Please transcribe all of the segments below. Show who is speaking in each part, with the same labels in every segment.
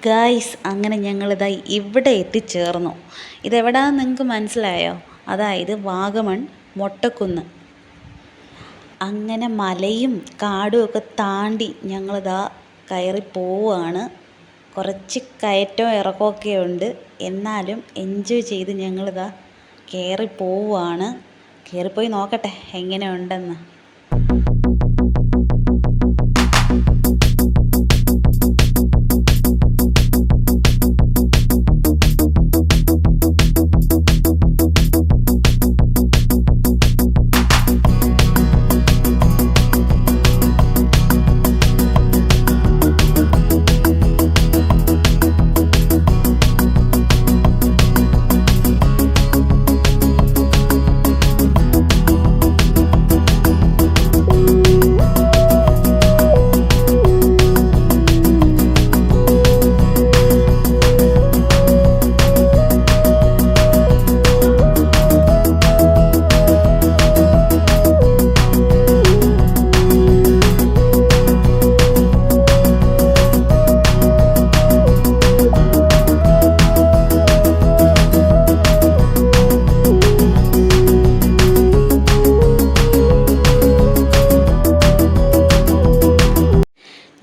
Speaker 1: Guys, അങ്ങനെ ഞങ്ങളിതാ ഇവിടെ എത്തിച്ചേർന്നു. ഇതെവിടാന്ന് നിങ്ങൾക്ക് മനസ്സിലായോ? അതായത് വാഗമൺ മൊട്ടക്കുന്ന്. അങ്ങനെ മലയും കാടും ഒക്കെ താണ്ടി ഞങ്ങളിതാ കയറി പോവുകയാണ്. കുറച്ച് കയറ്റവും ഇറക്കമൊക്കെ ഉണ്ട്, എന്നാലും എൻജോയ് ചെയ്ത് ഞങ്ങളിതാ കയറി പോവുകയാണ്. കയറിപ്പോയി നോക്കട്ടെ എങ്ങനെ ഉണ്ടെന്ന്.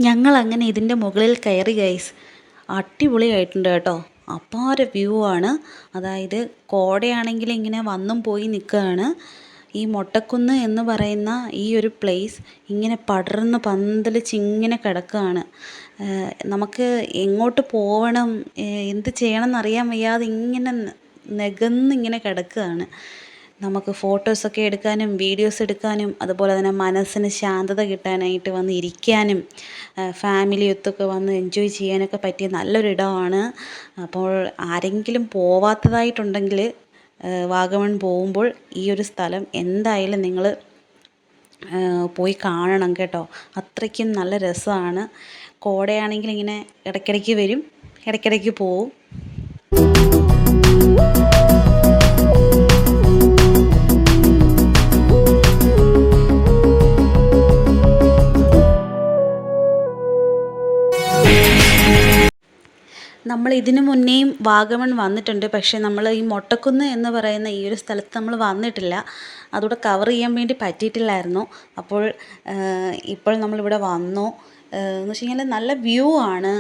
Speaker 1: ഞങ്ങളങ്ങനെ ഇതിൻ്റെ മുകളിൽ കയറി ഗൈസ്. അടിപൊളിയായിട്ടുണ്ട് കേട്ടോ. അപാര വ്യൂ ആണ്. അതായത് കോടയാണെങ്കിൽ ഇങ്ങനെ വന്നും പോയി നിൽക്കുകയാണ്. ഈ മൊട്ടക്കുന്ന് എന്ന് പറയുന്ന ഈ ഒരു പ്ലേസ് ഇങ്ങനെ പടർന്ന് പന്തലിച്ചിങ്ങനെ കിടക്കുകയാണ്. നമുക്ക് എങ്ങോട്ട് പോകണം, എന്ത് ചെയ്യണം എന്നറിയാൻ വയ്യാതെ ഇങ്ങനെ നികന്നിങ്ങനെ കിടക്കുകയാണ്. നമുക്ക് ഫോട്ടോസൊക്കെ എടുക്കാനും വീഡിയോസ് എടുക്കാനും അതുപോലെ തന്നെ മനസ്സിന് ശാന്തത കിട്ടാനായിട്ട് വന്ന് ഇരിക്കാനും ഫാമിലിയൊത്തൊക്കെ വന്ന് എൻജോയ് ചെയ്യാനൊക്കെ പറ്റിയ നല്ലൊരിടമാണ്. അപ്പോൾ ആരെങ്കിലും പോവാത്തതായിട്ടുണ്ടെങ്കിൽ വാഗമൺ പോകുമ്പോൾ ഈ ഒരു സ്ഥലം എന്തായാലും നിങ്ങൾ പോയി കാണണം കേട്ടോ. അത്രയ്ക്കും നല്ല രസമാണ്. കോടയാണെങ്കിൽ ഇങ്ങനെ ഇടയ്ക്കിടയ്ക്ക് വരും, ഇടയ്ക്കിടയ്ക്ക് പോവും. നമ്മൾ ഇതിനു മുന്നേയും വാഗമൺ വന്നിട്ടുണ്ട്, പക്ഷേ നമ്മൾ ഈ മൊട്ടക്കുന്ന് എന്ന് പറയുന്ന ഈ ഒരു സ്ഥലത്ത് നമ്മൾ വന്നിട്ടില്ല. അതുകൂടെ കവർ ചെയ്യാൻ വേണ്ടി പറ്റിയിട്ടില്ലായിരുന്നു. അപ്പോൾ ഇപ്പോൾ നമ്മളിവിടെ വന്നു. എന്ന് വെച്ച് കഴിഞ്ഞാൽ നല്ല വ്യൂ ആണ്.